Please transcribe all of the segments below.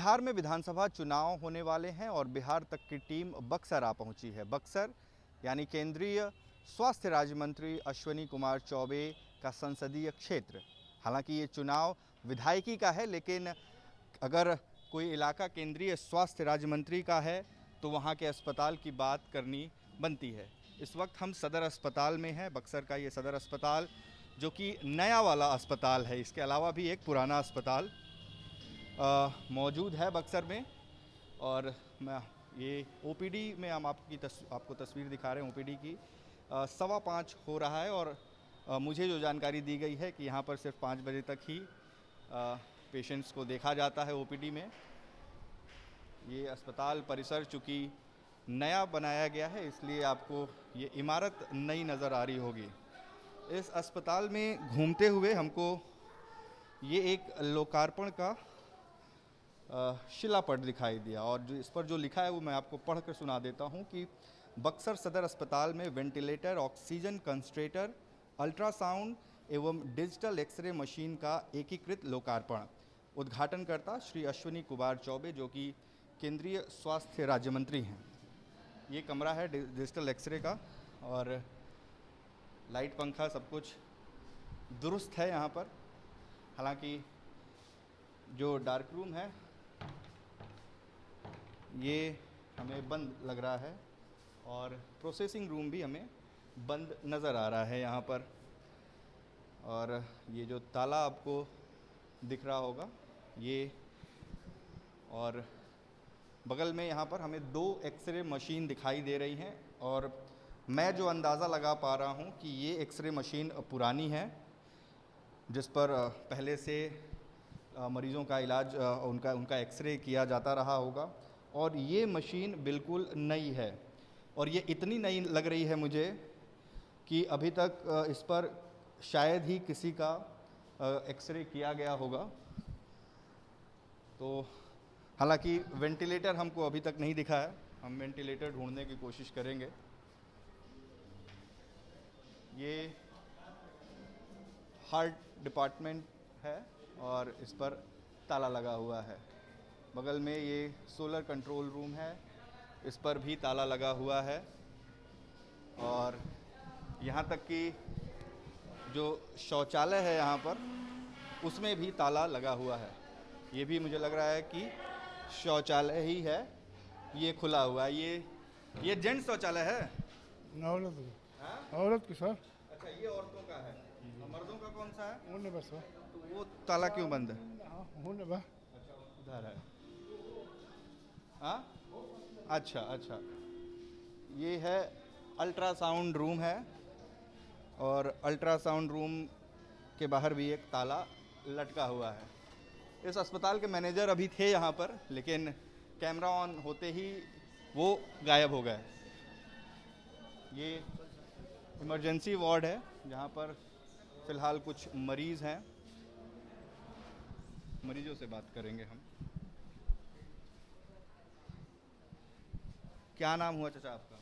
बिहार में विधानसभा चुनाव होने वाले हैं और बिहार तक की टीम बक्सर आ पहुंची है। बक्सर यानी केंद्रीय स्वास्थ्य राज्य मंत्री अश्विनी कुमार चौबे का संसदीय क्षेत्र। हालांकि ये चुनाव विधायकी का है, लेकिन अगर कोई इलाका केंद्रीय स्वास्थ्य राज्य मंत्री का है तो वहाँ के अस्पताल की बात करनी बनती है। इस वक्त हम सदर अस्पताल में हैं। बक्सर का ये सदर अस्पताल जो कि नया वाला अस्पताल है, इसके अलावा भी एक पुराना अस्पताल मौजूद है बक्सर में। और मैं ये ओपीडी में हम आपको तस्वीर दिखा रहे हैं ओपीडी की। 5:15 हो रहा है और मुझे जो जानकारी दी गई है कि यहाँ पर सिर्फ 5 बजे तक ही पेशेंट्स को देखा जाता है ओपीडी में। ये अस्पताल परिसर चूँकि नया बनाया गया है, इसलिए आपको ये इमारत नई नज़र आ रही होगी। इस अस्पताल में घूमते हुए हमको ये एक लोकार्पण का शिलापट दिखाई दिया और जो इस पर जो लिखा है वो मैं आपको पढ़ कर सुना देता हूँ कि बक्सर सदर अस्पताल में वेंटिलेटर, ऑक्सीजन कंसंट्रेटर, अल्ट्रासाउंड एवं डिजिटल एक्सरे मशीन का एकीकृत लोकार्पण। उद्घाटनकर्ता श्री अश्विनी कुमार चौबे जो कि केंद्रीय स्वास्थ्य राज्य मंत्री हैं। ये कमरा है डिजिटल एक्सरे का और लाइट पंखा सब कुछ दुरुस्त है यहाँ पर। हालांकि जो डार्क रूम है ये हमें बंद लग रहा है और प्रोसेसिंग रूम भी हमें बंद नज़र आ रहा है यहाँ पर। और ये जो ताला आपको दिख रहा होगा ये, और बगल में यहाँ पर हमें 2 एक्सरे मशीन दिखाई दे रही हैं। और मैं जो अंदाज़ा लगा पा रहा हूँ कि ये एक्सरे मशीन पुरानी है, जिस पर पहले से मरीज़ों का इलाज उनका एक्सरे किया जाता रहा होगा। और ये मशीन बिल्कुल नई है और ये इतनी नई लग रही है मुझे कि अभी तक इस पर शायद ही किसी का एक्सरे किया गया होगा। तो हालांकि वेंटिलेटर हमको अभी तक नहीं दिखा है, हम वेंटिलेटर ढूंढने की कोशिश करेंगे। ये हार्ट डिपार्टमेंट है और इस पर ताला लगा हुआ है। बगल में ये सोलर कंट्रोल रूम है, इस पर भी ताला लगा हुआ है। और यहाँ तक कि जो शौचालय है यहाँ पर उसमें भी ताला लगा हुआ है। ये भी मुझे लग रहा है कि शौचालय ही है, ये खुला हुआ है। ये जेंट्स शौचालय है, औरत की सर। अच्छा, ये औरतों का है। मर्दों का कौन सा है? होने बस तो वो ताला क्यों बंद है? होने बस उधर है। हाँ, अच्छा, ये है अल्ट्रासाउंड रूम है और अल्ट्रासाउंड रूम के बाहर भी एक ताला लटका हुआ है। इस अस्पताल के मैनेजर अभी थे यहाँ पर, लेकिन कैमरा ऑन होते ही वो गायब हो गए। ये इमरजेंसी वार्ड है जहाँ पर फ़िलहाल कुछ मरीज़ हैं। मरीजों से बात करेंगे हम। क्या नाम हुआ चाचा आपका?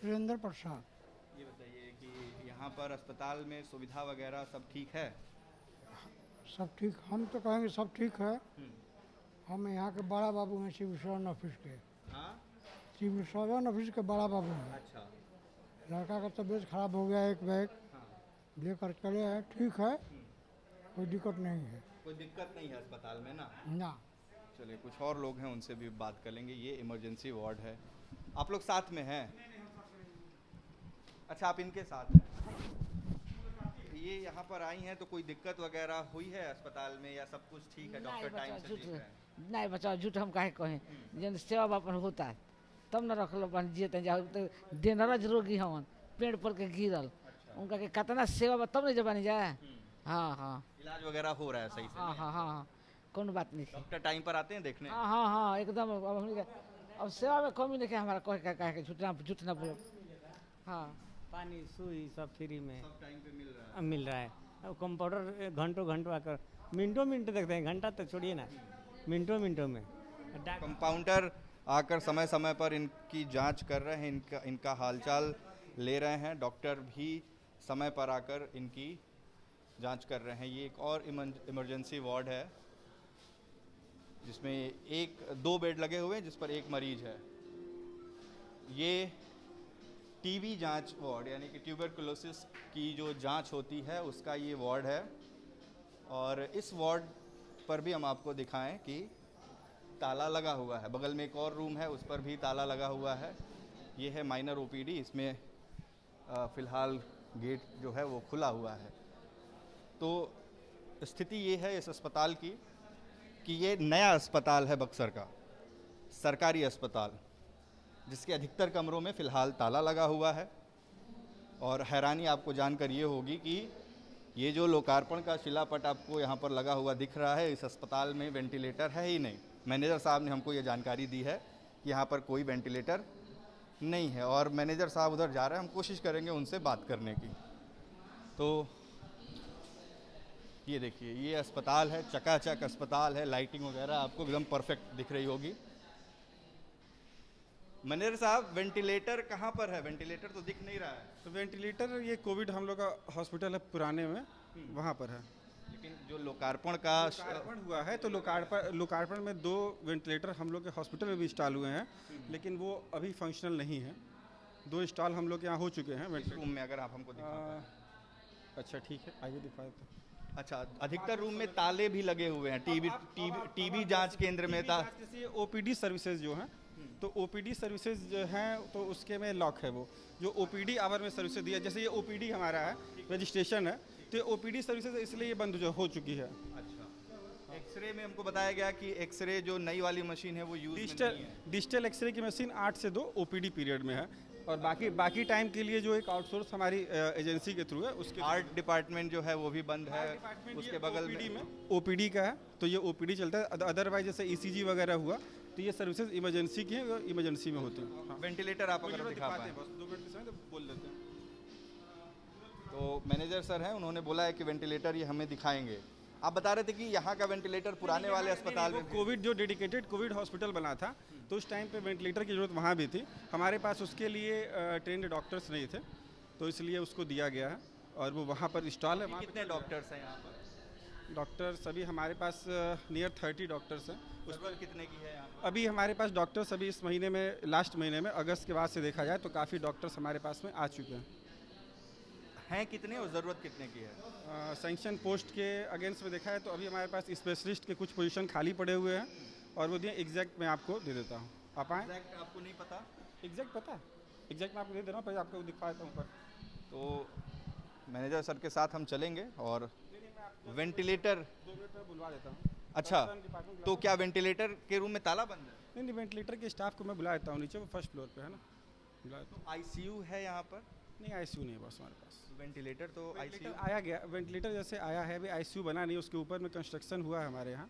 सुरेंद्र प्रसाद। ये बताइए कि यहाँ पर अस्पताल में सुविधा वगैरह सब ठीक है? सब ठीक, हम तो कहेंगे सब ठीक है। हम यहाँ के बड़ा बाबू हैं सिविल सर्जन ऑफिस के। हाँ, सिविल सर्जन ऑफिस के बड़ा बाबू हैं। अच्छा। लड़का का तबीयत खराब हो गया, एक बैग लेकर चले हैं, ठीक है, कोई दिक्कत नहीं है। कोई दिक्कत नहीं है अस्पताल में ना? ना। चलिए, कुछ और लोग हैं उनसे भी बात कर लेंगे। ये इमरजेंसी वार्ड है। आप लोग साथ में हैं? अच्छा, आप इनके साथ हैं। ये यहाँ पर आई हैं तो कोई दिक्कत वगैरह हुई है अस्पताल में या सब कुछ ठीक है? डॉक्टर टाइम से देख रहे हैं? नहीं बचाओ, झूठ हम काहे कहें। जन सेवा अपन होता है तब न रख लो अपन जियते जाओ। तो डेनरज रोगी हवन पेड़ पर के गिरल, उनका के कितना सेवा तब नहीं जबानी जाए। हाँ, इलाज वगैरह हो रहा है सही से? हाँ, कौन बात नहीं। डॉक्टर टाइम पर आते हैं देखने? हाँ, एकदम। अब सेवा में कमी नहीं हमारा कहे के झूठ ना बोलो। हाँ, पानी सुई सब फ्री में सब टाइम पे मिल रहा है। अब कंपाउंडर घंटों आकर मिनटों देखते हैं, घंटा तो छोड़िए ना, मिनटों में। कंपाउंडर आकर समय समय पर इनकी जांच कर रहे हैं, इनका हालचाल ले रहे हैं। डॉक्टर भी समय पर आकर इनकी जांच कर रहे हैं। ये एक और इमरजेंसी वार्ड है जिसमें दो बेड लगे हुए हैं जिस पर एक मरीज है। ये टीबी जांच वार्ड यानी कि ट्यूबरकुलोसिस की जो जांच होती है उसका ये वार्ड है। और इस वार्ड पर भी हम आपको दिखाएं कि ताला लगा हुआ है। बगल में एक और रूम है, उस पर भी ताला लगा हुआ है। ये है माइनर ओपीडी, इसमें फ़िलहाल गेट जो है वो खुला हुआ है। तो स्थिति ये है इस अस्पताल की कि ये नया अस्पताल है बक्सर का, सरकारी अस्पताल, जिसके अधिकतर कमरों में फ़िलहाल ताला लगा हुआ है। और हैरानी आपको जानकर ये होगी कि ये जो लोकार्पण का शिलापट आपको यहाँ पर लगा हुआ दिख रहा है, इस अस्पताल में वेंटिलेटर है ही नहीं। मैनेजर साहब ने हमको ये जानकारी दी है कि यहाँ पर कोई वेंटिलेटर नहीं है। और मैनेजर साहब उधर जा रहे हैं, हम कोशिश करेंगे उनसे बात करने की। तो ये देखिए, ये अस्पताल है, चकाचक अस्पताल है, लाइटिंग वगैरह आपको एकदम परफेक्ट दिख रही होगी। मैनेजर साहब, वेंटिलेटर कहाँ पर है? वेंटिलेटर तो दिख नहीं रहा है। तो वेंटिलेटर ये कोविड हम लोग का हॉस्पिटल है पुराने में, वहाँ पर है। लेकिन जो लोकार्पण का लोकार्पण हुआ है तो लोकार्पण में 2 वेंटिलेटर हम लोग के हॉस्पिटल में भी इंस्टॉल हुए हैं, लेकिन वो अभी फंक्शनल नहीं है। 2 इंस्टॉल हम लोग के यहाँ हो चुके हैं वेंटिलेटर। रूम में अगर आप हमको दिखा पाएं। अच्छा ठीक है, आइए दिखा देते हैं। अच्छा, अधिकतर रूम में ताले भी लगे हुए हैं। टीबी जांच केंद्र में जैसे ओपीडी सर्विसेज जो हैं, तो ओपीडी सर्विसेज जो हैं तो उसके में लॉक है। वो जो ओपीडी आवर में सर्विसेज दिया, जैसे ये ओपीडी हमारा है, रजिस्ट्रेशन है, तो ओपीडी सर्विसेज इसलिए ये बंद जो हो चुकी है। अच्छा, एक्सरे में हमको बताया गया कि एक्सरे जो नई वाली मशीन है वो यूज नहीं है। डिजिटल एक्सरे की मशीन 8 से 2 ओपीडी पीरियड में है, और बाकी टाइम के लिए जो एक आउटसोर्स हमारी एजेंसी के थ्रू है, उसके आर्ट डिपार्टमेंट जो है वो भी बंद है। उसके बगल में ओपीडी का है, तो ये ओपीडी चलता है। अदरवाइज जैसे ईसीजी वगैरह हुआ तो ये सर्विसेज इमरजेंसी की है, इमरजेंसी में होती है। वेंटिलेटर आप अगर दिखा पाएं। बस 2 मिनट के समय तो बोल देते हैं। तो मैनेजर सर हैं, उन्होंने बोला है कि वेंटिलेटर ये हमें दिखाएंगे। आप बता रहे थे कि यहाँ का वेंटिलेटर पुराने वाले अस्पताल में कोविड जो डेडिकेटेड कोविड हॉस्पिटल बना था, तो उस टाइम पे वेंटिलेटर की ज़रूरत वहाँ भी थी। हमारे पास उसके लिए ट्रेंड डॉक्टर्स नहीं थे, तो इसलिए उसको दिया गया है और वो वहाँ पर इंस्टॉल है। कितने डॉक्टर्स हैं यहाँ पर? डॉक्टर्स अभी हमारे पास नियर 30 डॉक्टर्स हैं। उस पर कितने की है यहाँ पर? अभी हमारे पास डॉक्टर्स अभी इस महीने में, लास्ट महीने में, अगस्त के बाद से देखा जाए तो काफ़ी डॉक्टर्स हमारे पास में आ चुके हैं कितने और ज़रूरत कितने की है? सैंक्शन पोस्ट के अगेंस्ट में देखा है तो अभी हमारे पास स्पेशलिस्ट के कुछ पोजीशन खाली पड़े हुए हैं, और वो दिए एग्जैक्ट मैं आपको दे देता हूँ। आप आएँ? एग्जैक्ट आपको नहीं पता? एग्जैक्ट पता है, एग्जैक्ट मैं आपको दे दे रहा हूँ, पहले आपको दिखा देता हूँ ऊपर। तो मैनेजर सर के साथ हम चलेंगे और वेंटिलेटर 2 मिनट में बुलवा देता हूँ। अच्छा, तो क्या वेंटिलेटर के रूम में ताला बंद है? नहीं, वेंटिलेटर के स्टाफ को मैं बुला देता हूँ नीचे, वो फर्स्ट फ्लोर पे है ना, बुला देता हूँ। आईसीयू है यहाँ पर? नहीं, आईसीयू नहीं है बस हमारे पास। वेंटिलेटर तो आईसीयू आया गया, वेंटिलेटर जैसे आया है, अभी आईसीयू बना नहीं, उसके ऊपर में कंस्ट्रक्शन हुआ है हमारे यहाँ,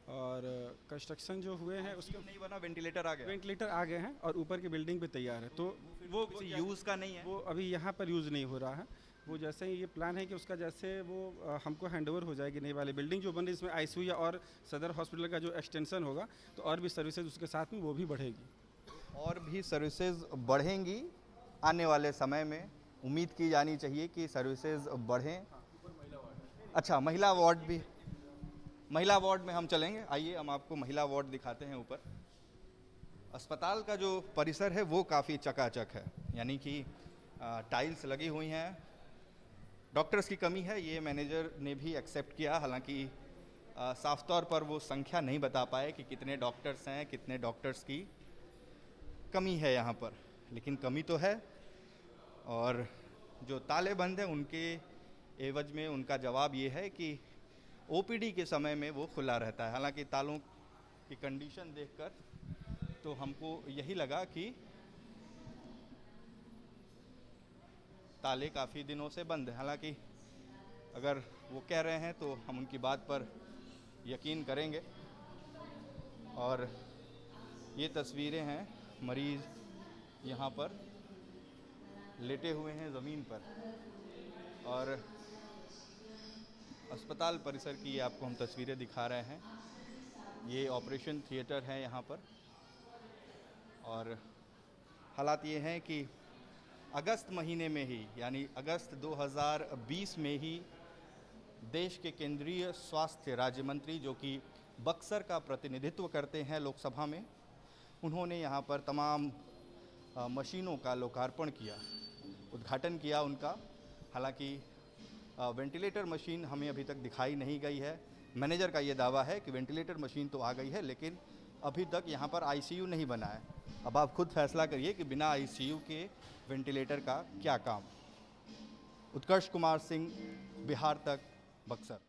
और कंस्ट्रक्शन जो हुए हैं उसके नहीं बना, वेंटिलेटर आ गया। वेंटिलेटर आ गए हैं और ऊपर की बिल्डिंग पे तैयार है, तो वो किसी यूज़ का नहीं है। वो अभी यहाँ पर यूज़ नहीं हो रहा है। वो जैसे ही ये प्लान है कि उसका जैसे वो हमको हैंडओवर हो जाएगी नई वाली बिल्डिंग जो बन रही है, इसमें आईसीयू या और सदर हॉस्पिटल का जो एक्सटेंशन होगा, तो और भी सर्विसेज उसके साथ में वो भी बढ़ेगी। और भी सर्विसेज बढ़ेंगी आने वाले समय में, उम्मीद की जानी चाहिए कि सर्विसेज बढ़ें। अच्छा, महिला वार्ड भी, महिला वार्ड में हम चलेंगे। आइए हम आपको महिला वार्ड दिखाते हैं ऊपर। अस्पताल का जो परिसर है वो काफ़ी चकाचक है, यानी कि टाइल्स लगी हुई हैं। डॉक्टर्स की कमी है, ये मैनेजर ने भी एक्सेप्ट किया। हालांकि साफ तौर पर वो संख्या नहीं बता पाए कि कितने डॉक्टर्स हैं, कितने डॉक्टर्स की कमी है यहाँ पर, लेकिन कमी तो है। और जो ताले बंद हैं उनके एवज में उनका जवाब ये है कि ओपीडी के समय में वो खुला रहता है। हालांकि तालों की कंडीशन देखकर तो हमको यही लगा कि ताले काफ़ी दिनों से बंद है। हालांकि अगर वो कह रहे हैं तो हम उनकी बात पर यकीन करेंगे। और ये तस्वीरें हैं, मरीज़ यहाँ पर लेटे हुए हैं ज़मीन पर, और अस्पताल परिसर की ये आपको हम तस्वीरें दिखा रहे हैं। ये ऑपरेशन थिएटर है यहाँ पर, और हालात ये हैं कि अगस्त महीने में ही, यानी अगस्त 2020 में ही देश के केंद्रीय स्वास्थ्य राज्य मंत्री जो कि बक्सर का प्रतिनिधित्व करते हैं लोकसभा में। उन्होंने यहाँ पर तमाम मशीनों का लोकार्पण किया, उद्घाटन किया उनका। हालांकि वेंटिलेटर मशीन हमें अभी तक दिखाई नहीं गई है। मैनेजर का ये दावा है कि वेंटिलेटर मशीन तो आ गई है, लेकिन अभी तक यहाँ पर आईसीयू नहीं बना है। अब आप खुद फैसला करिए कि बिना आईसीयू के वेंटिलेटर का क्या काम। उत्कर्ष कुमार सिंह, बिहार तक, बक्सर।